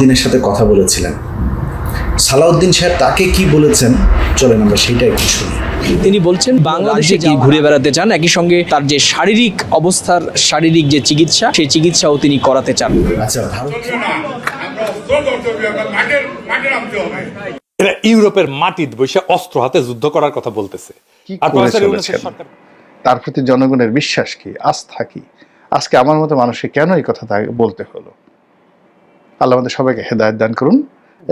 সালাউদ্দিনের সাথে কথা বলেছিলেন। সালাউদ্দিন সাহেব তাকে কি বলেছেন, চলেন আমরা সেটা একটু শুনি। তিনি বলছেন বাংলাদেশে কি ঘুরে বেড়াতে চান, একই সঙ্গে তার যে শারীরিক অবস্থার শারীরিক যে চিকিৎসা, সেই চিকিৎসাও তিনি করাতে চান। আচ্ছা, ভারত এরা ইউরোপের মাটিতে বসে অস্ত্র হাতে যুদ্ধ করার কথা বলতেছে। আর প্রফেসর ইউনূসের সরকার, তার প্রতি জনগণের বিশ্বাস কি, আস্থা কি? আজকে আমার মতো মানুষকে কেন এই কথা বলতে হলো? আল্লাহ আমাদের সবাইকে হেদায়েত দান করুন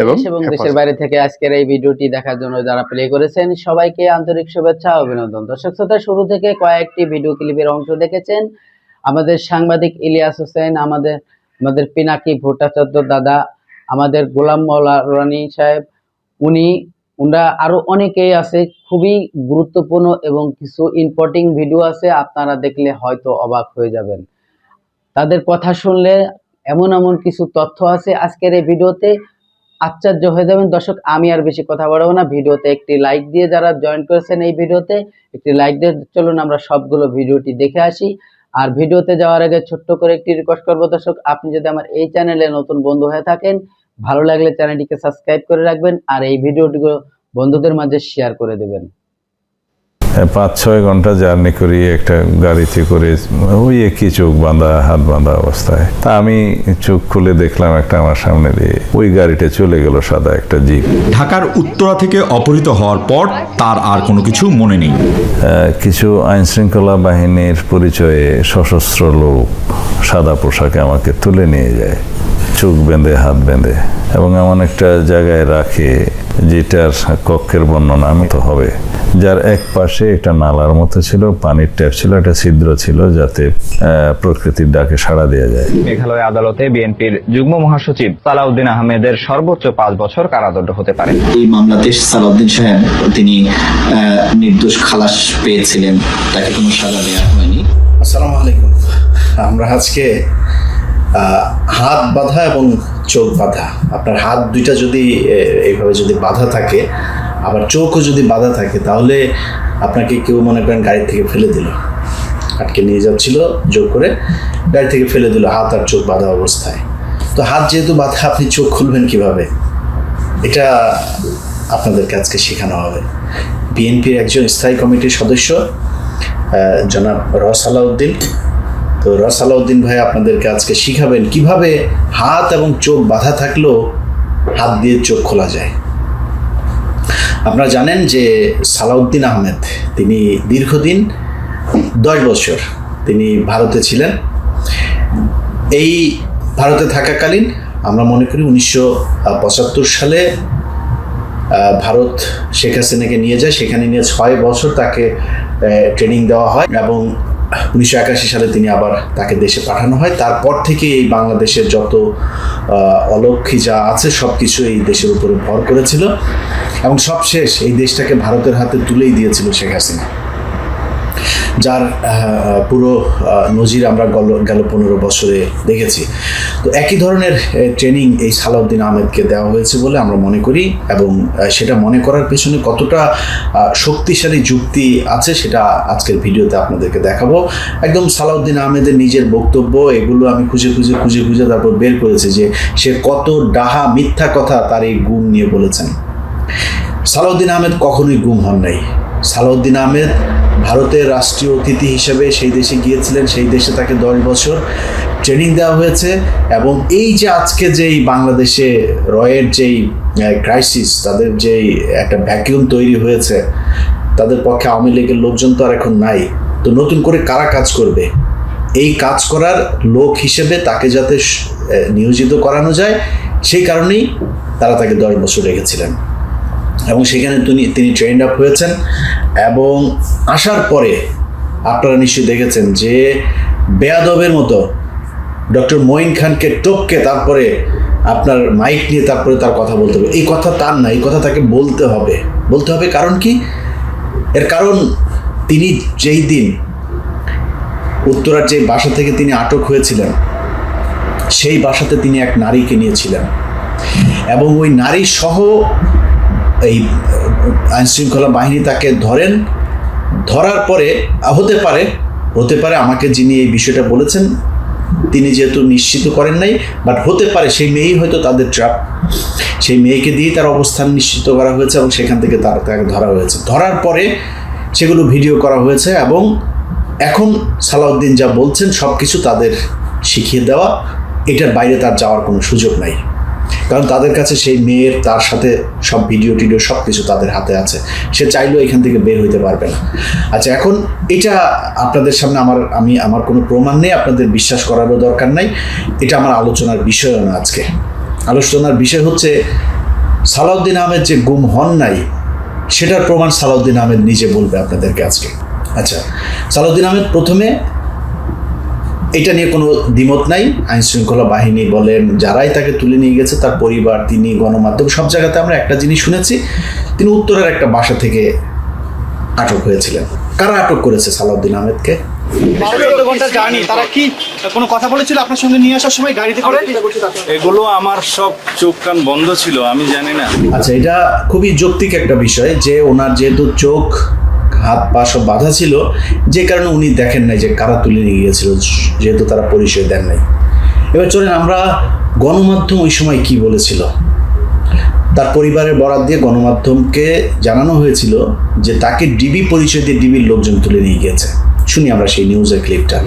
এবং দেশের বাইরে থেকে আজকের এই ভিডিওটি দেখার জন্য যারা প্লে করেছেন সবাইকে আন্তরিক শুভেচ্ছা ও অভিনন্দন। দর্শক শ্রোতা, শুরু থেকে কয়েকটি ভিডিও ক্লিপের অংশ দেখেছেন। আমাদের সাংবাদিক ইলিয়াস হোসেন, আমাদের পিনাকি ভট্টাচার্য দাদা, আমাদের গোলাম মাওলা রানী সাহেব, উনারা আরো অনেকেই আছে। খুবই গুরুত্বপূর্ণ এবং কিছু ইম্পর্টেন্ট ভিডিও আছে, আপনারা দেখলে হয়তো অবাক হয়ে যাবেন। তাদের কথা শুনলে এমন এমন কিছু তথ্য আছে আজকের এই ভিডিওতে, আশ্চর্য হয়ে যাবেন। দর্শক, আমি আর বেশি কথা বাড়াবো না, ভিডিওতে একটি লাইক দিয়ে যারা জয়েন করেছেন এই ভিডিওতে একটি লাইক দিয়ে চলুন আমরা সবগুলো ভিডিওটি দেখে আসি। আর ভিডিওতে যাওয়ার আগে ছোট্ট করে একটি রিকোয়েস্ট করবো, দর্শক আপনি যদি আমার এই চ্যানেলে নতুন বন্ধু হয়ে থাকেন, ভালো লাগলে চ্যানেলটিকে সাবস্ক্রাইব করে রাখবেন আর এই ভিডিওটিকে বন্ধুদের মাঝে শেয়ার করে দেবেন। 5-6 ঘন্টা জার্নি করি একটা গাড়িতে করে, ওই একই চোখ বাঁধা, হাত বাঁধা অবস্থায়। তা আমি চোখ খুলে দেখলাম একটা আমার সামনে দিয়ে ওই গাড়িটা চলে গেল, সাদা একটা জিপ। ঢাকার উত্তরা থেকে অপহৃত হওয়ার পর তার আর কোনো কিছু মনে নেই। কিছু আইন শৃঙ্খলা বাহিনীর পরিচয়ে সশস্ত্র লোক সাদা পোশাকে আমাকে তুলে নিয়ে যায়, চোখ বেঁধে হাত বেঁধে, এবং এমন একটা জায়গায় রাখে যেটার কক্ষের বর্ণনা আমি তো হবে, যার এক পাশে একটা নালার মতো ছিল, পানির ট্যাপ ছিল, একটা ছিদ্র ছিল যাতে প্রকৃতির ডাকে সাড়া দেওয়া যায়। মেঘালয় আদালতে বিএনপির যুগ্ম মহাসচিব সালাউদ্দিন আহমেদের সর্বোচ্চ 5 বছর কারাদণ্ড হতে পারে। এই মামলাতে সালাউদ্দিন সাহেব তিনি নির্দোষ খালাস পেয়েছিলেন, তাকে কোনো সাজা দেওয়া হয়নি। আসসালামু আলাইকুম। আমরা আজকে হাত বাঁধা এবং চোখ বাঁধা, আপনার হাত দুইটা যদি এইভাবে যদি বাঁধা থাকে, আবার চোখও যদি বাঁধা থাকে, তাহলে আপনাকে কেউ মনে করেন গাড়ি থেকে ফেলে দিল, আটকে নিয়ে যাচ্ছিল জোর করে, গাড়ি থেকে ফেলে দিল হাত আর চোখ বাঁধা অবস্থায়। তো হাত যেহেতু বাঁধা, আপনি চোখ খুলবেন কিভাবে, এটা আপনাদেরকে আজকে শেখানো হবে। বিএনপির একজন স্থায়ী কমিটির সদস্য জনাব সালাউদ্দিন, তো সালাউদ্দিন ভাই আপনাদেরকে আজকে শিখাবেন কিভাবে হাত এবং চোখ বাঁধা থাকলেও হাত দিয়ে চোখ খোলা যায়। আপনারা জানেন যে সালাউদ্দিন আহমেদ তিনি দীর্ঘদিন 10 বছর তিনি ভারতে ছিলেন। এই ভারতে থাকাকালীন আমরা মনে করি 1975 সালে ভারত শেখ হাসিনাকে নিয়ে যায়, সেখানে নিয়ে 6 বছর তাকে ট্রেনিং দেওয়া হয় এবং 1981 সালে তিনি আবার তাকে দেশে পাঠানো হয়। তারপর থেকে এই বাংলাদেশের যত অলক্ষী যা আছে সব কিছু এই দেশের উপরে ভর করেছিল এবং সবশেষ এই দেশটাকে ভারতের হাতে তুলেই দিয়েছিল শেখ হাসিনা, যার পুরো নজির আমরা গেল 15 বছরে দেখেছি। তো একই ধরনের ট্রেনিং এই সালাউদ্দিন আহমেদকে দেওয়া হয়েছে বলে আমরা মনে করি, এবং সেটা মনে করার পেছনে কতটা শক্তিশালী যুক্তি আছে সেটা আজকের ভিডিওতে আপনাদেরকে দেখাবো। একদম সালাউদ্দিন আহমেদের নিজের বক্তব্য, এগুলো আমি খুঁজে তারপর বের করেছি যে সে কত ডাহা মিথ্যা কথা তার এই গুম নিয়ে বলেছেন। সালাউদ্দিন আহমেদ কখনোই গুম হন নাই। সালাউদ্দিন আহমেদ ভারতের রাষ্ট্রীয় অতিথি হিসেবে সেই দেশে গিয়েছিলেন, সেই দেশে তাকে 10 বছর ট্রেনিং দেওয়া হয়েছে, এবং এই যে আজকে যেই বাংলাদেশে রয়ের যেই ক্রাইসিস, তাদের যেই একটা ভ্যাকিউম তৈরি হয়েছে, তাদের পক্ষে আওয়ামী লীগের লোকজন তো আর এখন নাই, তো নতুন করে কারা কাজ করবে, এই কাজ করার লোক হিসেবে তাকে যাতে নিয়োজিত করানো যায় সেই কারণেই তারা তাকে 10 বছর রেখেছিলেন এবং সেখানে তিনি ট্রেন্ড আপ হয়েছেন। এবং আসার পরে আপনারা নিশ্চয়ই দেখেছেন যে বেয়াদবের মতো ডক্টর মঈন খানকে টপকে তারপরে আপনার মাইক নিয়ে তারপরে তার কথা বলতে হবে। এই কথা তার না, এই কথা তাকে বলতে হবে। কারণ কি? এর কারণ তিনি যেই দিন উত্তরার যে বাসা থেকে তিনি আটক হয়েছিলেন, সেই বাসাতে তিনি এক নারীকে নিয়েছিলেন এবং ওই নারী সহ এই আইনশৃঙ্খলা বাহিনী তাকে ধরার পরে হতে পারে আমাকে যিনি এই বিষয়টা বলেছেন তিনি যেহেতু নিশ্চিত করেন নাই, বাট হতে পারে সেই মেয়েই হয়তো তাদের ট্র্যাপ, সেই মেয়েকে দিয়েই তার অবস্থান নিশ্চিত করা হয়েছে এবং সেখান থেকে তাকে ধরা হয়েছে। ধরার পরে সেগুলো ভিডিও করা হয়েছে এবং এখন সালাউদ্দিন যা বলছেন সব কিছু তাদের শিখিয়ে দেওয়া, এটার বাইরে তার যাওয়ার কোনো সুযোগ নাই, কারণ তাদের কাছে সেই মেয়ের তার সাথে সব ভিডিও টিডিও সব কিছু তাদের হাতে আছে, সে চাইলেও এখান থেকে বের হইতে পারবে না। আচ্ছা, এখন এটা আপনাদের সামনে আমার কোনো প্রমাণ নেই, আপনাদের বিশ্বাস করারও দরকার নাই, এটা আমার আলোচনার বিষয়ও না। আজকে আলোচনার বিষয় হচ্ছে সালাউদ্দিন আহমেদ যে গুম হন নাই সেটার প্রমাণ সালাউদ্দিন আহমেদ নিজে বলবে আপনাদেরকে আজকে। আচ্ছা, সালাউদ্দিন আহমেদ প্রথমে এটা নিয়ে কোনো দ্বিমত নাই, আইন শৃঙ্খলা বাহিনী বলেন, যারাই তাকে তুলে নিয়ে গেছে, তার পরিবার, তিনি, গণমাধ্যম, সব জায়গাতে আমরা একটা জিনিস শুনেছি, তিনি উত্তরের একটা বাসা থেকে আটক হয়েছিলেন। কারা আটক করেছে সালাউদ্দিন আহমেদকে? 12-14 ঘন্টা জার্নি, তারা কি কোনো কথা বলেছিল আপনার সঙ্গে নিয়ে আসার সময় গাড়িতে করে? এগুলো আমার সব চোখ কান বন্ধ ছিল, আমি জানি না। আচ্ছা, এটা খুবই যৌক্তিক একটা বিষয় যে ওনার যেহেতু চোখ, হাত পা সব বাঁধা ছিল, যে কারণে উনি দেখেন নাই যে কারা তুলে নিয়ে গিয়েছিল, যেহেতু তারা পরিচয় দেন নাই। এবার চলেন আমরা গণমাধ্যম ওই সময় কি বলেছিল। তার পরিবারের বরাত দিয়ে গণমাধ্যমকে জানানো হয়েছিল যে তাকে ডিবি পরিচয় দিয়ে ডিবির লোকজন তুলে নিয়ে গিয়েছে। শুনি আমরা সেই নিউজের ক্লিপটা।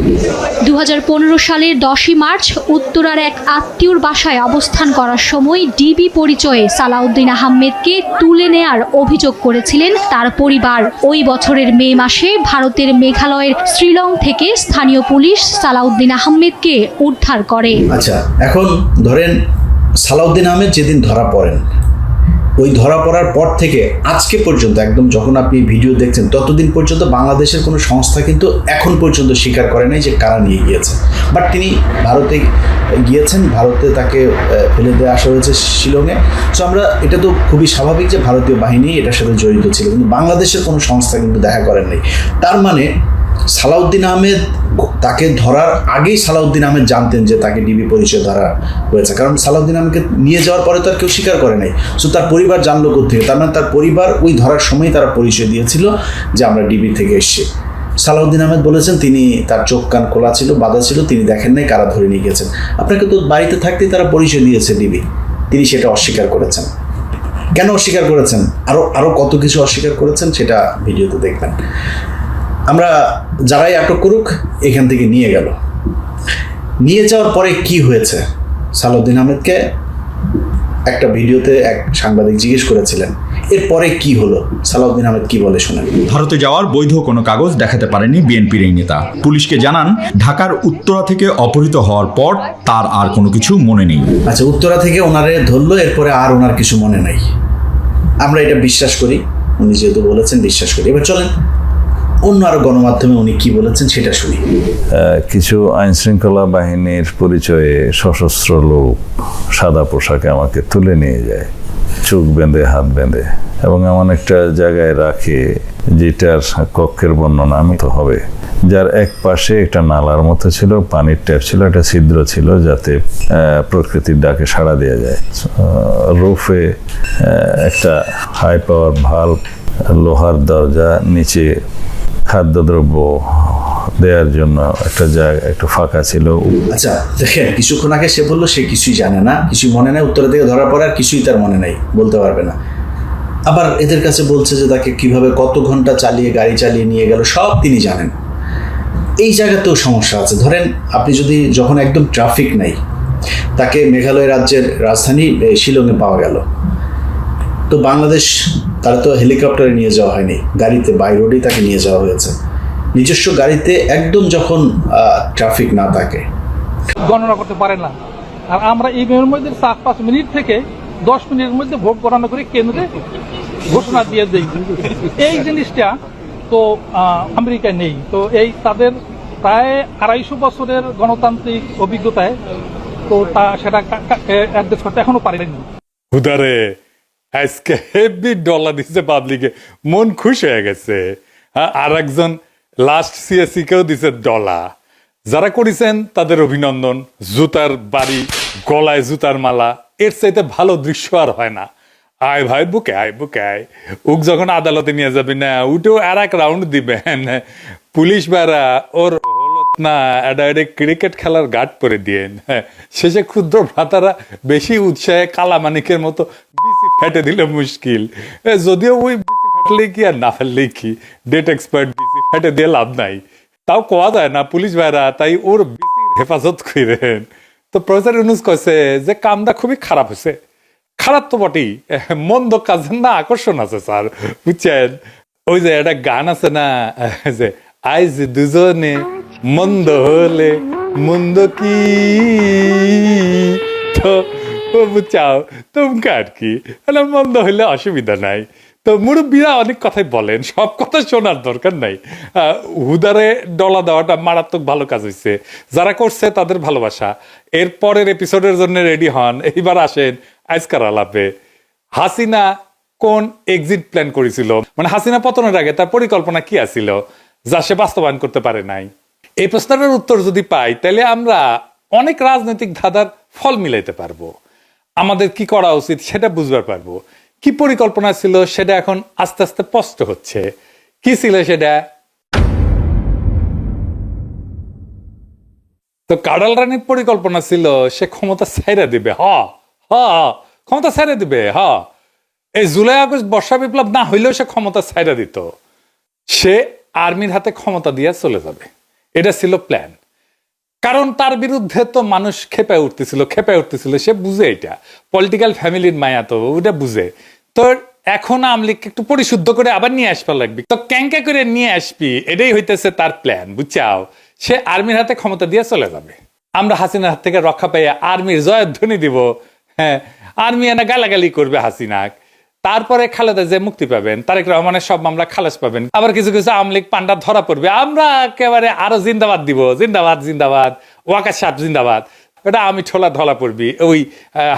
2015 সালের 10ই মার্চ উত্তরার এক আত্মীয়র বাসায় অবস্থান করার সময় ডিবি পরিচয়ে সালাউদ্দিন আহমেদকে তুলে নেয়ার অভিযোগ করেছিলেন তার পরিবার। ওই বছরের মে মাসে ভারতের মেঘালয়ের শ্রীলং থেকে স্থানীয় পুলিশ সালাউদ্দিন আহমেদকে উদ্ধার করে। আচ্ছা, এখন ধরেন সালাউদ্দিন আহমেদ যেদিন ধরা পড়েন, ওই ধরা পড়ার পর থেকে আজকে পর্যন্ত, একদম যখন আপনি ভিডিও দেখছেন ততদিন পর্যন্ত বাংলাদেশের কোনো সংস্থা কিন্তু এখন পর্যন্ত স্বীকার করে নাই যে কারা নিয়ে গিয়েছে। বাট তিনি ভারতে গিয়েছেন, ভারতে তাকে ফেলে দিয়ে আসা হয়েছে শিলংয়ে। সো আমরা, এটা তো খুবই স্বাভাবিক যে ভারতীয় বাহিনী এটার সাথে জড়িত ছিল, কিন্তু বাংলাদেশের কোনো সংস্থা কিন্তু দেখা করেন নাই। তার মানে সালাউদ্দিন আহমেদ, তাকে ধরার আগেই সালাউদ্দিন আহমেদ জানতেন যে তাকে ডিবি পরিচয় ধরা হয়েছে, কারণ সালাউদ্দিন আহমেদকে নিয়ে যাওয়ার পরে তো আর কেউ স্বীকার করে নাই। সো তার পরিবার জানলো কোত্থেকে? তার মানে তার পরিবার ওই ধরার সময় তারা পরিচয় দিয়েছিল যে আমরা ডিবি থেকে এসেছি। সালাউদ্দিন আহমেদ বলেছেন তিনি, তার চোখ কান খোলা ছিল, বাধা ছিল, তিনি দেখেন নাই কারা ধরে নিয়ে গেছেন। আপনাকে তো বাড়িতে থাকতেই তারা পরিচয় দিয়েছে ডিবি, তিনি সেটা অস্বীকার করেছেন। কেন অস্বীকার করেছেন? আরও কত কিছু অস্বীকার করেছেন, সেটা ভিডিওতে দেখবেন। আমরা যারাই আটক করুক, এখান থেকে নিয়ে গেল। নিয়ে যাওয়ার পরে কি হয়েছে? সালাউদ্দিন আহমেদকে একটা ভিডিওতে এক সাংবাদিক জিজ্ঞেস করেছিলেন, এরপরে কি হলো, সালাউদ্দিন আহমেদ কি বলে শোনেন। ভারতে যাওয়ার বৈধ কোনো কাগজ দেখাতে পারেনি বিএনপির এই নেতা। পুলিশকে জানান ঢাকার উত্তরা থেকে অপহৃত হওয়ার পর তার আর কোনো কিছু মনে নেই। আচ্ছা, উত্তরা থেকে ওনারে ধরলো, এরপরে আর ওনার কিছু মনে নাই। আমরা এটা বিশ্বাস করি, উনি যেহেতু বলেছেন বিশ্বাস করি। এবার চলেন অন্য আরো গণমাধ্যমে উনি কি বলেছেন সেটা শুনি। কিছু আইন শৃঙ্খলা বাহিনীর পরিচয়ে সশস্ত্র লোক সাদা পোশাকে আমাকে তুলে নিয়ে যায়, চোখ বেঁধে হাত বেঁধে, এবং এমন একটা জায়গায় রাখে যেটার কক্ষের বর্ণনা আমি তো হবে, যার এক পাশে একটা নালার মতো ছিল, পানির ট্যাপ ছিল, একটা ছিদ্র ছিল যাতে প্রকৃতির ডাকে সাড়া দেওয়া যায়। রুফে একটা হাই পাওয়ার ভাল্ব, লোহার দরজা, নিচে খাদ্যদ্রব্য দেওয়ার জন্য একটা জায়গা, একটু ফাঁকা ছিল। আচ্ছা দেখেন, কিছুক্ষণ আগে সে বললো সে কিছুই জানে না, কিছুই মনে নাই, উত্তরা থেকে ধরার পরে আর কিছুই তার মনে নাই, বলতে পারবে না। আবার এদের কাছে বলছে যে তাকে কিভাবে কত ঘন্টা চালিয়ে গাড়ি চালিয়ে নিয়ে গেল সব তিনি জানেন। এই জায়গাতেও সমস্যা আছে। ধরেন আপনি যদি, যখন একদম ট্রাফিক নাই, তাকে মেঘালয় রাজ্যের রাজধানী শিলংয়ে পাওয়া গেল, তো বাংলাদেশ, তারা তো হেলিকপ্টারে নিয়ে যাওয়া হয়নি, গাড়িতে বাই রোডেই তাকে নিয়ে যাওয়া হয়েছে, নিজস্ব গাড়িতে, একদম যখন ট্রাফিক না থাকে। গণনা করতে পারে না। আর আমরা এই মধ্যে 4-5 মিনিট থেকে 10 মিনিটের মধ্যে ভোট গণনা করে কেন্দ্রে ঘোষণা দিয়ে দেই। এই জিনিসটা তো আমেরিকায় নেই। তো এই তাদের প্রায় 250 বছরের গণতান্ত্রিক অভিজ্ঞতায় তো সেটা অ্যাডজাস্ট করতে এখনো পারেনি। হুদারে আজকে হেভি ডলার দিচ্ছে পাবলিকে, মন খুশ হয়ে গেছে। আর একজন লাস্ট সিএসি কেও দিছে ডলার। যারা করেছেন তাদের অভিনন্দন। জুতার বাড়ি, গলায় জুতার মালা, এর চাইতে ভালো দৃশ্য আর হয় না। আয় ভাই বুকে আয়, বুকে আয়। উক যখন আদালতে নিয়ে যাবে না, উঠেও আর এক রাউন্ড দিবেন। পুলিশ বেড়া ওর হলো না এটা ক্রিকেট খেলার গার্ড করে দিয়েন, হ্যাঁ শেষে ক্ষুদ্র ভ্রাতারা বেশি উৎসাহে কালামানিকের মতো বিসি ফেটে দিলে মুশকিল। যদিও ওই বিসি ফেটলেই কি আর না ফেললেই কি, ডেট এক্সপার্ট বিসি ফেটে দিয়ে লাভ নাই। তাও কোয়া যায় না পুলিশ ভাইরা, তাই ওর বিসির হেফাজত করেন। তো প্রফেসর ইউনূস কইছে যে কামটা খুবই খারাপ হয়েছে। খারাপ তো বটেই, মন্দ কাজের না আকর্ষণ আছে স্যার, বুঝছেন? ওই যে একটা গান আছে না যে আইজ দুজনে মন্দ হলে মন্দ কি, তো বুঝাও তুমি আর কি, মন্দ হইলে অসুবিধা নাই। তো মুরব্বীরা অনেক কথাই বলেন, সব কথা শোনার দরকার নাই। হুদারে ডলা দেওয়াটা মারাত্মক ভালো কাজ হয়েছে, যারা করছে তাদের ভালোবাসা। এর পরের এপিসোডের জন্য রেডি হন। এইবার আসেন আজকার আলাপে। হাসিনা কোন এক্সিট প্ল্যান করেছিল, মানে হাসিনা পতনের আগে তার পরিকল্পনা কি আছিল যা সে বাস্তবায়ন করতে পারে নাই? এই প্রশ্নের উত্তর যদি পাই তাহলে আমরা অনেক রাজনৈতিক ধাঁধার ফল মিলাইতে পারবো। আমাদের কি করা উচিত সেটা বুঝবার পারবো। কি পরিকল্পনা ছিল সেটা এখন আস্তে আস্তে স্পষ্ট হচ্ছে। কি ছিল সেটা? তো কাঁড়াল রানীর পরিকল্পনা ছিল সে ক্ষমতা ছাইরা দিবে। ক্ষমতা ছাইরা দিবে। এই জুলাই আগস্ট বর্ষা বিপ্লব না হইলেও সে ক্ষমতা ছাইরা দিত। সে আর্মির হাতে ক্ষমতা দিয়ে চলে যাবে, এটা ছিল প্ল্যান। কারণ তার বিরুদ্ধে তো মানুষ খেপে উঠতেছিল। সে বুঝে, এটা পলিটিক্যাল ফ্যামিলির মায়া, তো ওটা বুঝে। তো এখন আওয়ামী লীগকে একটু পরিশুদ্ধ করে আবার নিয়ে আসবা লাগবে। তো ক্যাঙ্কা করে নিয়ে আসবি, এটাই হইতেছে তার প্ল্যান, বুঝছাও? সে আর্মির হাতে ক্ষমতা দিয়ে চলে যাবে। আমরা হাসিনার হাত থেকে রক্ষা পেয়ে আর্মির জয়ধ্বনি দিব। হ্যাঁ, আর্মি এনে গালাগালি করবে হাসিনাক। তারপরে খালেদা যে মুক্তি পাবেন, তারেক রহমানের সব মামলা খালাস পাবেন। আবার কিছু কিছু আওয়ামী লীগ পান্ডা ধরা পড়বে, আমরা একেবারে আরো জিন্দাবাদ দিব। জিন্দাবাদ ওয়াকা সাপ জিন্দাবাদ। ওটা আমি ঠোলা ধলা পড়বি ওই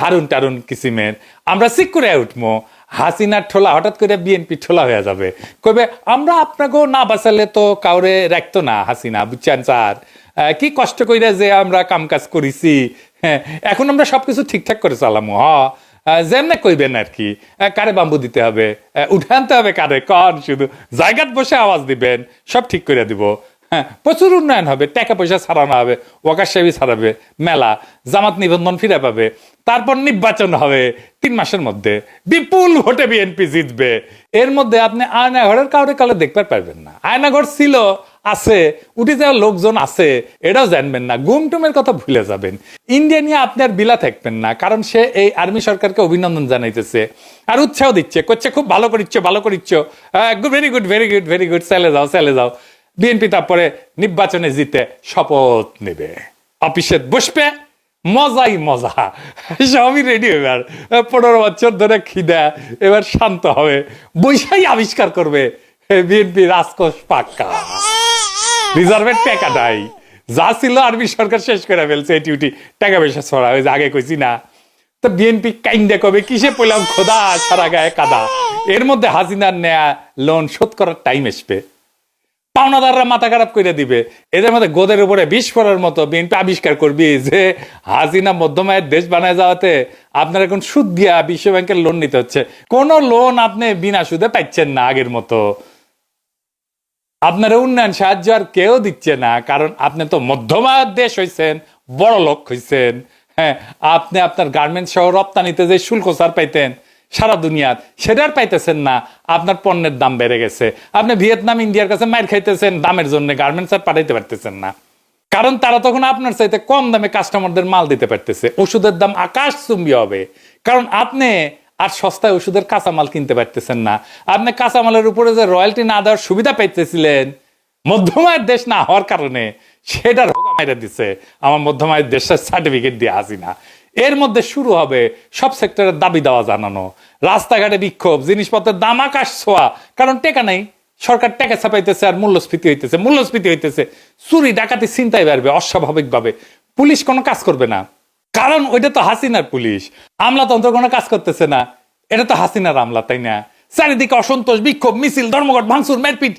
হারুন টারুন কিসিমের। আমরা চিক করে উঠবো। হাসিনার ঠোলা হঠাৎ করে বিএনপি ঠোলা হয়ে যাবে, কইবে আমরা আপনাকেও না বাঁচালে তো কাউরে রাখতো না হাসিনা, বুঝছেন স্যার? কি কষ্ট কইরা যে আমরা কাম কাজ করেছি, হ্যাঁ এখন আমরা সবকিছু ঠিকঠাক করে চালামো। যেমনে কইবেন আর কি, কারে বাম্বু দিতে হবে, উঠে আনতে হবে কারে, কন শুধু জায়গাত বসে আওয়াজ দিবেন, সব ঠিক করে দিব। হ্যাঁ, প্রচুর উন্নয়ন হবে, টাকা পয়সা ছাড়ানো হবে, ওয়াকার সাহেবী ছাড়াবে, মেলা জামাত নিবন্ধন ফিরে পাবে। তারপর নির্বাচন হবে 3 মাসের মধ্যে, বিপুল ভোটে বিএনপি জিতবে। এর মধ্যে আপনি আয়নাঘরের কাউরে কালে দেখতে পারবেন না। আয়নাঘর ছিল, আছে, উঠে যাওয়ার লোকজন আছে, এটাও জানবেন না। গুমটুমের কথা ভুলে যাবেন। ইন্ডিয়া নিয়ে আপনি আর বিলা থাকবেন না, কারণ সে এই আর্মি সরকারকে অভিনন্দন জানাইতেছে আর উৎসাহ দিচ্ছে, করছে খুব ভালো করিচ্ছ, ভেরি গুড, চালে যাও। বিএনপি তারপরে নির্বাচনে জিতে শপথ নেবে, অফিসে বসবে, মজাই মজা, সবই রেডি হবে। আর 15 বছর ধরে খিদা এবার শান্ত হবে, বৈশাই আবিষ্কার করবে বিএনপি রাজকোষ পাক্কা, রিজার্ভের টাকাটাই যা ছিল আর্মি সরকার শেষ করে ফেলছে। এটি টাকা পয়সা ছড়া, ওই যে আগে কইছি না। তো বিএনপি কাইন্দা কবে কিসে পেলাম খোদা, সারা গায়ে কাদা। এর মধ্যে হাসিনার নেয়া লোন শোধ করার টাইম আসবে, পাওনাদাররা মাথা খারাপ করে দিবে। এদের মধ্যে গোদের উপরে বিষ পড়ার মতো বিএনপি আবিষ্কার করবি যে হাসিনা মধ্যমায়ের দেশ বানায় যাওয়াতে আপনার এখন সুদ দিয়া বিশ্ব ব্যাংকের লোন নিতে হচ্ছে। কোন লোন আপনি বিনা সুদে পাচ্ছেন না আগের মতো। আপনার উন্নয়ন সাহায্য আর কেউ দিচ্ছে না, কারণ আপনি তো মধ্যমায়ের দেশ হয়েছেন, বড় লোক হয়েছেন। হ্যাঁ, আপনি আপনার গার্মেন্টস সহ রপ্তানিতে যে শুল্ক ছাড় পাইতেন সারা দুনিয়ার, সেটার পাইতেছেন না। আপনার পণ্যের দাম বেড়ে গেছে। আপনি ভিয়েতনাম, ইন্ডিয়ার কাছে মাইর খাইতেছেন দামের জন্য, গার্মেন্টস আর পাঠাইতে পারতেছেন না, কারণ তারা তখন আপনার চাইতে কম দামে কাস্টমারদের মাল দিতে পারতেছে। ওষুধের দাম আকাশচুম্বী হবে, কারণ আপনি আর সস্তায় ওষুধের কাঁচামাল কিনতে পারতেছেন না। আপনি কাঁচামালের উপরে যে রয়্যালটি না দেওয়ার সুবিধা পাইতেছিলেন মধ্যমায়ের দেশ না হওয়ার কারণে, সেটা রোগা মেরে দিচ্ছে আমার মধ্যমায়ের দেশের সার্টিফিকেট দিয়ে আসি না। এর মধ্যে শুরু হবে সব সেক্টরের দাবি দেওয়া জানানো, রাস্তাঘাটে বিক্ষোভ, জিনিসপত্রের দাম আকাশ ছোঁয়া, কারণ টাকা নাই। সরকার টাকা ছাপাইতেছে আর মূল্যস্ফীতি হইতেছে, চুরি ডাকাতি ছিনতাই বাড়বে অস্বাভাবিকভাবে। পুলিশ কোনো কাজ করবে না, কারণ ওইটা তো হাসিনার পুলিশ। আমলাতন্ত্র কোনো কাজ করতেছে না, এটা তো হাসিনার আমলা, তাই না? চারিদিকে অসন্তোষ, বিক্ষোভ, মিছিল, ধর্মঘট, ভাঙচুর, মারপিট।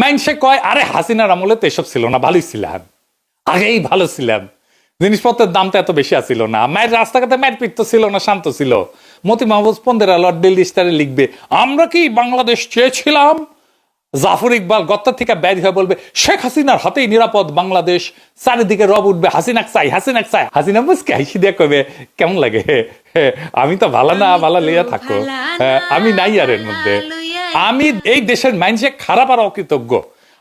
মাইনসে কয় আরে হাসিনার আমলে তো এসব ছিল না, ভালোই ছিলাম, আগেই ভালো ছিলাম, জিনিসপত্রের দামটা এত বেশি আসছিল না, মায়ের রাস্তাঘাটে মারপিট তো ছিল না, শান্ত ছিল। মতি মাহবুব 15 লর্ড দিল্লি স্টারে লিখবে আমরা কি বাংলাদেশ চেয়েছিলাম, জাফর ইকবাল গত্তা থেকে বের হয়ে বলবে শেখ হাসিনার হাতেই নিরাপদ বাংলাদেশ, চারিদিকে রব উঠবে হাসিনাক চাই হাসিনাক চাই, হাসিনা মুসকে হাসি দিয়ে কবে কেমন লাগে আমি তো ভালো না ভালো লইয়া থাকো, আমি নাই আর এর মধ্যে। আমি এই দেশের মানুষে খারাপ আর অকৃতজ্ঞ।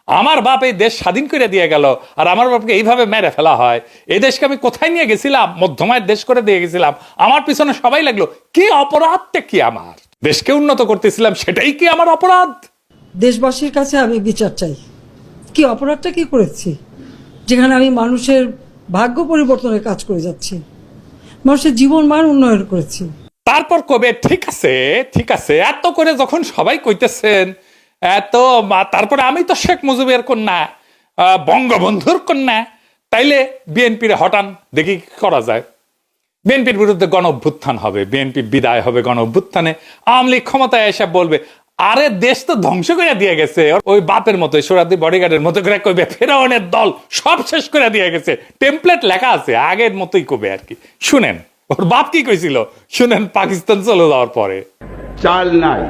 আমার বাপ এই দেশ স্বাধীন করে দিয়ে গেল আর আমার বাপকে এইভাবে মেরে ফেলা হয়। এই দেশকে আমি কোথায় নিয়ে গেছিলাম? মধ্যমায়ের দেশ করে দিয়ে গেছিলাম, আমার পিছনে সবাই লাগলো। কি অপরাধটা কি আমার? দেশকে উন্নত করতেছিলাম, সেটাই কি আমার অপরাধ? দেশবাসীর কাছে আমি বিচার চাই। কি অপরাধটা কি করেছি যেখানে আমি মানুষের ভাগ্য পরিবর্তনের কাজ করে যাচ্ছি, মানুষের জীবন মান উন্নয়ন করেছি? তারপর কবে ঠিক আছে ঠিক আছে, এত করে যখন সবাই কইতেছেন এত, তারপরে আমি তো শেখ মুজিবের কন্যা, বঙ্গবন্ধুর কন্যা, তাইলে বিএনপির হটান, দেখি কি করা যায়। বিএনপির বিরুদ্ধে গণ অভ্যুত্থান হবে, বিএনপি বিদায় হবে গণ অভ্যুত্থানে, আওয়ামী লীগ ক্ষমতায় এসে বলবে আরে দেশ তো ধ্বংস করে দিয়ে গেছে, ওই বাপের মতো সোরাদি বডিগার্ডের মতো করে কইবে ফেরাউনের দল সব শেষ করে দিয়ে গেছে, টেমপ্লেট লেখা আছে, আগের মতোই কবে আর কি। শুনেন ওর বাপ কি কইছিল, শুনেন পাকিস্তান চলে যাওয়ার পরে। চাল নাই,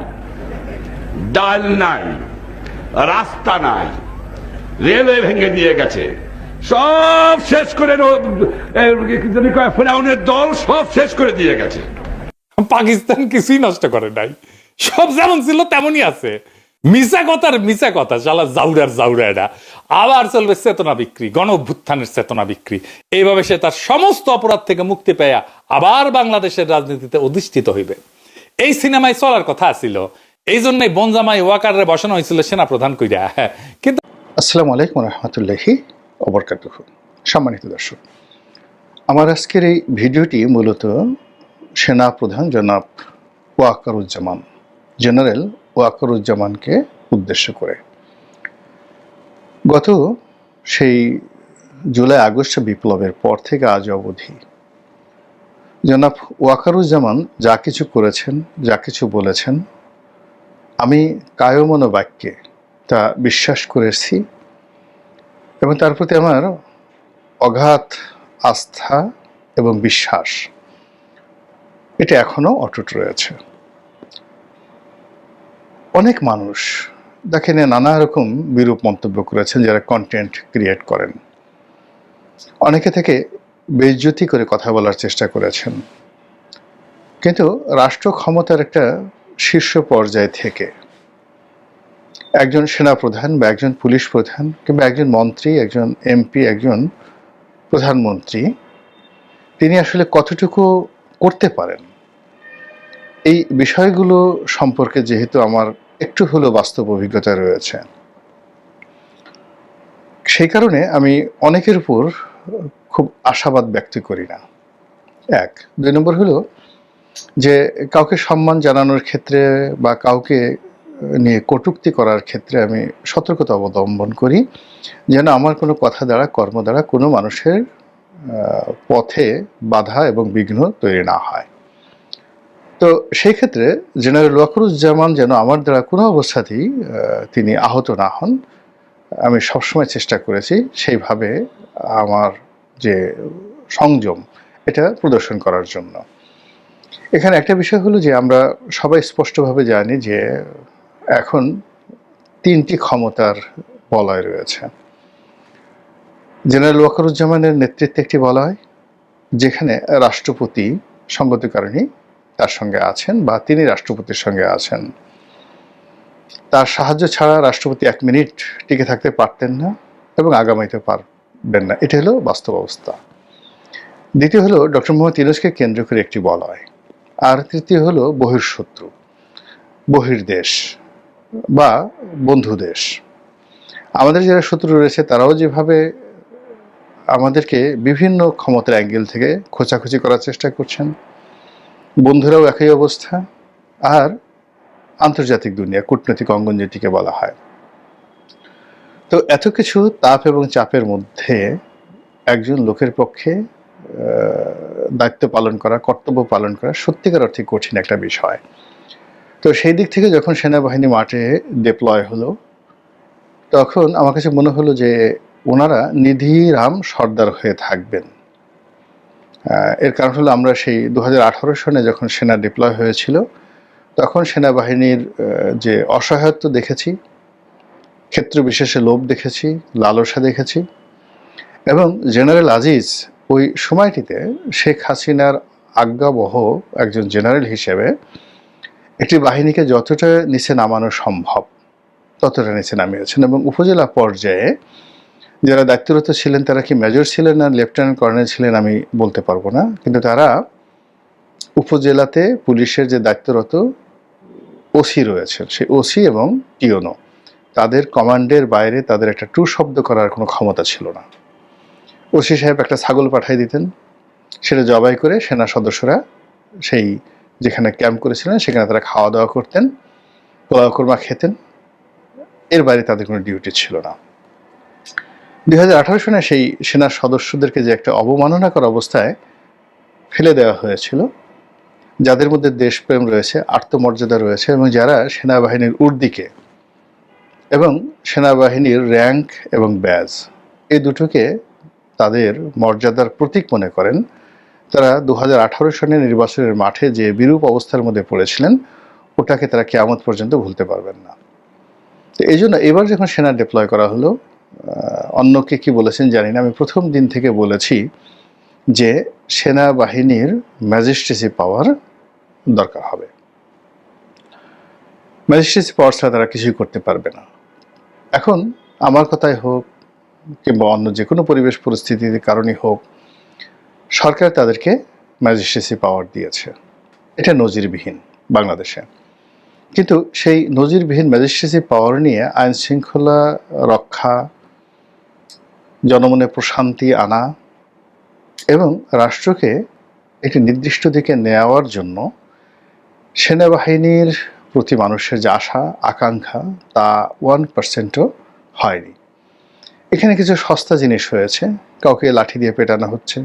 ডাল নাই, রাস্তা নাই, রেলওয়ে ভেঙে দিয়ে গেছে, সব শেষ করে ফেরাউনের দল সব শেষ করে দিয়ে গেছে। পাকিস্তান কিছুই নষ্ট করে নাই, সব যেমন ছিল তেমনই আছে। মিছা কথার মিছা কথা, শালা জাউরার এটা আবার চলবে চেতনা বিক্রি, গণ অভ্যুত্থানের চেতনা বিক্রি। এইভাবে সে তার সমস্ত অপরাধ থেকে মুক্তি পেয়া আবার বাংলাদেশের রাজনীতিতে অধিষ্ঠিত হইবে। এই সিনেমায় চলার কথা ছিল, এই জন্যই বনজামাই ওয়াকারে বসানো হয়েছিল সেনা প্রধান কইরা। কিন্তু আসসালামু আলাইকুম রহমতুল্লাহি ওবরকাতুহু। সম্মানিত দর্শক, আমার আজকের এই ভিডিওটি মূলত সেনা প্রধান জনাব ওয়াকারুজ্জামান, জেনারেল ওয়াকারুজ্জামানকে উদ্দেশ্য করে। গত সেই জুলাই আগস্ট বিপ্লবের পর থেকে আজ অবধি জনাব ওয়াকারুজ্জামান যা কিছু করেছেন, যা কিছু বলেছেন, আমি কায়মন বাক্যে তা বিশ্বাস করেছি এবং তার প্রতি আমার অগাধ আস্থা এবং বিশ্বাস এটা এখনো অটুট রয়েছে। অনেক মানুষ দেখেন নানা রকম বিরূপ মন্তব্য করেছেন, যারা কন্টেন্ট ক্রিয়েট করেন, অনেকে থেকে বেইজ্জতি করে কথা বলার চেষ্টা করেছেন। কিন্তু রাষ্ট্র ক্ষমতার একটা শীর্ষ পর্যায় থেকে একজন সেনাপ্রধান বা একজন পুলিশ প্রধান কিংবা একজন মন্ত্রী, একজন এমপি, একজন প্রধানমন্ত্রী, তিনি আসলে কতটুকু করতে পারেন, এই বিষয়গুলো সম্পর্কে যেহেতু আমার একটু হলেও বাস্তব অভিজ্ঞতা রয়েছে, সেই কারণে আমি অনেকের উপর খুব আশাবাদ ব্যক্ত করি না। এক, দুই নম্বর হলো যে কাউকে সম্মান জানানোর ক্ষেত্রে বা কাউকে নিয়ে কটূক্তি করার ক্ষেত্রে আমি সতর্কতা অবলম্বন করি, যেন আমার কোনো কথা দ্বারা, কর্ম দ্বারা কোনো মানুষের পথে বাধা এবং বিঘ্ন তৈরি না হয়। তো সেই ক্ষেত্রে জেনারেল ওয়াকারুজ্জামান যেন আমার দ্বারা কোনো অবস্থাতেই তিনি আহত না হন, আমি সবসময় চেষ্টা করেছি সেইভাবে আমার যে সংযম এটা প্রদর্শন করার জন্য। এখানে একটা বিষয় হলো যে আমরা সবাই স্পষ্টভাবে জানি যে এখন তিনটি ক্ষমতার বলয় রয়েছে। জেনারেল ওয়াকারুজ্জামানের নেতৃত্বে একটি বলয়, যেখানে রাষ্ট্রপতি সঙ্গত কারণে তার সঙ্গে আছেন বা তিনি রাষ্ট্রপতির সঙ্গে আছেন। তার সাহায্য ছাড়া রাষ্ট্রপতি 1 মিনিট টিকে থাকতে পারতেন না এবং আগামীতে পারবেন না, এটা হলো বাস্তব অবস্থা। দ্বিতীয় হলো ডক্টর মোহাম্মদ ইউনূসকে কেন্দ্র করে একটি বলয়, আর তৃতীয় হলো বহির্শত্রু, বহির্দেশ বা বন্ধু দেশ। আমাদের যারা শত্রু রয়েছে তারাও যেভাবে আমাদেরকে বিভিন্ন ক্ষমতার অ্যাঙ্গেল থেকে খোঁচাখুচি করার চেষ্টা করছেন, বন্ধুরাও একই অবস্থা। আর আন্তর্জাতিক দুনিয়া, কূটনৈতিক অঙ্গন যেটিকে বলা হয়। তো এত কিছু তাপ এবং চাপের মধ্যে একজন লোকের পক্ষে দায়িত্ব পালন করা, কর্তব্য পালন করা সত্যিকার অর্থে কঠিন একটা বিষয়। তো সেই দিক থেকে যখন সেনাবাহিনী মাঠে ডিপ্লয় হলো, তখন আমার কাছে মনে হলো যে ওনারা নিধিরাম সর্দার হয়ে থাকবেন। এর কারণ হলো আমরা সেই 2018 সনে যখন সেনা ডিপ্লয় হয়েছিল, তখন সেনাবাহিনীর যে অসহায়ত্ব দেখেছি, ক্ষেত্র বিশেষে লোভ দেখেছি, লালসা দেখেছি। এবং জেনারেল আজিজ ওই সময়টিতে শেখ হাসিনার আজ্ঞাবহ একজন জেনারেল হিসেবে একটি বাহিনীকে যতটা নিচে নামানো সম্ভব ততটা নিচে নামিয়েছেন। এবং উপজেলা পর্যায়ে যারা দায়িত্বরত ছিলেন তারা কি মেজর ছিলেন না লেফটেন্যান্ট কর্নেল ছিলেন আমি বলতে পারবো না, কিন্তু তারা উপজেলাতে পুলিশের যে দায়িত্বরত ওসি রয়েছেন, সেই ওসি এবং টিওনো, তাদের কমান্ডের বাইরে তাদের একটা টু শব্দ করার কোনো ক্ষমতা ছিল না। ওসি সাহেব একটা ছাগল পাঠিয়ে দিতেন, সেটা জবাই করে সেনা সদস্যরা সেই যেখানে ক্যাম্প করেছিলেন সেখানে তারা খাওয়া দাওয়া করতেন, পোলাও কোরমা খেতেন, এর বাইরে তাদের কোনো ডিউটি ছিল না। 2018 সনে সেই সেনা সদস্যদেরকে যে একটা অবমাননাকর অবস্থায় ফেলে দেওয়া হয়েছিল, যাদের মধ্যে দেশপ্রেম রয়েছে, আত্মমর্যাদা রয়েছে এবং যারা সেনাবাহিনীর ঊর্ধ্বে এবং সেনাবাহিনীর র্যাঙ্ক এবং ব্যাজ এই দুটোকে তাদের মর্যাদার প্রতীক মনে করেন, তারা 2018 সনের নির্বাচনের মাঠে যে বিরূপ অবস্থার মধ্যে পড়েছিলেন ওটাকে তারা কিয়ামত পর্যন্ত ভুলতে পারবেন না। তো এই জন্য এবার যখন সেনা ডিপ্লয় করা হলো, অন্যকে কি বলেছেন জানি না, আমি প্রথম দিন থেকে বলেছি যে সেনাবাহিনীর ম্যাজিস্ট্রেসি পাওয়ার দরকার হবে। ম্যাজিস্ট্রেসি পাওয়ার ছাড়া তারা কিছুই করতে পারবে না। এখন আমার কথাই হোক কিংবা অন্য যে কোনো পরিবেশ পরিস্থিতির কারণেই হোক, সরকার তাদেরকে ম্যাজিস্ট্রেসি পাওয়ার দিয়েছে, এটা নজিরবিহীন বাংলাদেশে। কিন্তু সেই নজিরবিহীন ম্যাজিস্ট্রেসি পাওয়ার নিয়ে আইন শৃঙ্খলা রক্ষা, জনমনে প্রশান্তি আনা এবং রাষ্ট্রকে একটি নির্দিষ্ট দিকে নেওয়ার জন্য সেনাবাহিনীর প্রতি মানুষের যে আশা আকাঙ্ক্ষা তা 1%ও হয়নি। এখানে কিছু সস্তা জিনিস হয়েছে, কাউকে লাঠি দিয়ে পেটানো হচ্ছে,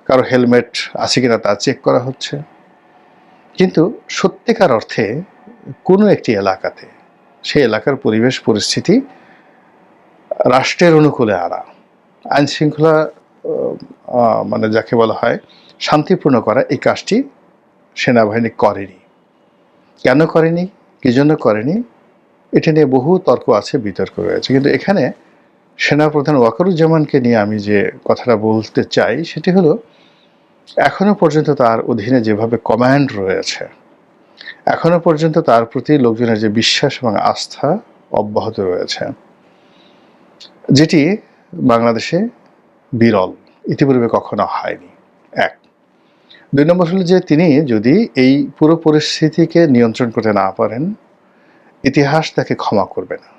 কারো হেলমেট আছে কিনা তা চেক করা হচ্ছে, কিন্তু সত্যিকার অর্থে কোনো একটি এলাকাতে সেই এলাকার পরিবেশ পরিস্থিতি রাষ্ট্রের অনুকূলে আনা, আইন শৃঙ্খলা মানে যাকে বলা হয় শান্তিপূর্ণ করা, এই কাজটি সেনাবাহিনী করেনি। কেন করেনি, কী জন্য করেনি, এটা নিয়ে বহু তর্ক আছে, বিতর্ক রয়েছে। কিন্তু এখানে সেনাপ্রধান ওয়াকারুজ্জামানকে নিয়ে আমি যে কথাটা বলতে চাই সেটি হলো, এখনো পর্যন্ত তার অধীনে যেভাবে কমান্ড রয়েছে, এখনো পর্যন্ত তার প্রতি লোকজনের যে বিশ্বাস এবং আস্থা অব্যাহত রয়েছে, যেটি বাংলাদেশে বিরল, ইতিপূর্বে কখনো হয়নি। 1 2 নম্বর হলো যে তিনি যদি এই পুরো পরিস্থিতিকে নিয়ন্ত্রণ করতে না পারেন, ইতিহাস তাকে ক্ষমা করবে না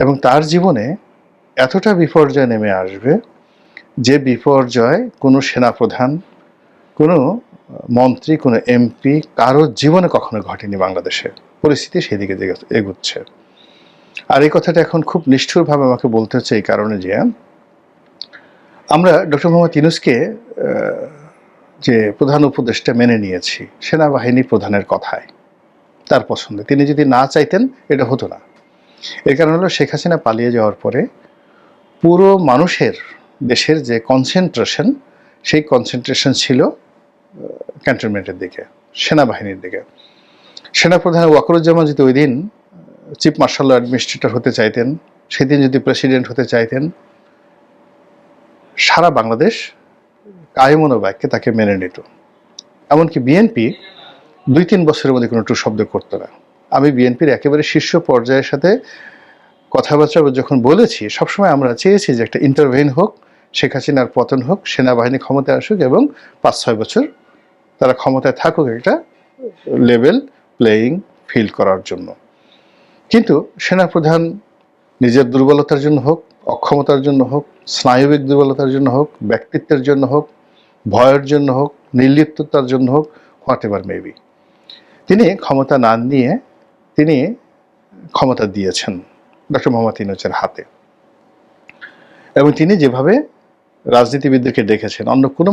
এবং তার জীবনে এতটা বিপর্যয় নেমে আসবে যে বিপর্যয় কোনো সেনাপ্রধান, কোনো মন্ত্রী, কোনো এমপি কারো জীবনে কখনো ঘটেনি। বাংলাদেশে পরিস্থিতি সেদিকে এগুচ্ছে। আর এই কথাটা এখন খুব নিষ্ঠুরভাবে আমাকে বলতে হচ্ছে এই কারণে যে আমরা ডক্টর মোহাম্মদ ইউনূসকে যে প্রধান উপদেষ্টা মেনে নিয়েছি সেনাবাহিনী প্রধানের কথায়, তার পছন্দে। তিনি যদি না চাইতেন এটা হতো না। এর কারণ হলো শেখ হাসিনা পালিয়ে যাওয়ার পরে পুরো মানুষের দেশের যে কনসেন্ট্রেশন, সেই কনসেন্ট্রেশন ছিল ক্যান্টনমেন্টের দিকে, সেনাবাহিনীর দিকে। সেনাপ্রধান ওয়াকারুজ্জামান যদি ওই দিন চিফ মার্শাল অ্যাডমিনিস্ট্রেটর হতে চাইতেন, সেদিন যদি প্রেসিডেন্ট হতে চাইতেন, সারা বাংলাদেশ কায়মনোবাক্যে তাকে মেনে নিত। এমনকি বিএনপি 2-3 বছরের মধ্যে কোনো টু শব্দ করতো না। আমি বিএনপির একেবারে শীর্ষ পর্যায়ের সাথে কথাবার্তা যখন বলেছি, সবসময় আমরা চেয়েছি যে একটা ইন্টারভেন হোক, শেখ হাসিনার পতন হোক, সেনাবাহিনী ক্ষমতায় আসুক এবং 5-6 বছর তারা ক্ষমতায় থাকুক, একটা লেভেল প্লেয়িং ফিল্ড করার জন্য। কিন্তু সেনাপ্রধান নিজের দুর্বলতার জন্য হোক, অক্ষমতার জন্য হোক, স্নায়বিক দুর্বলতার জন্য হোক, ব্যক্তিত্বের জন্য হোক, ভয়ের জন্য হোক, নির্লিপ্ততার জন্য হোক, হোয়াট এভার মেবি, তিনি ক্ষমতা না নিয়ে তিনি ক্ষমতা দিয়েছেন ডক্টর মোহাম্মদ ইউনূসের হাতে। এবং তিনি যেভাবে রাজনীতিবিদদেরকে দেখেছেন, অন্য কোনো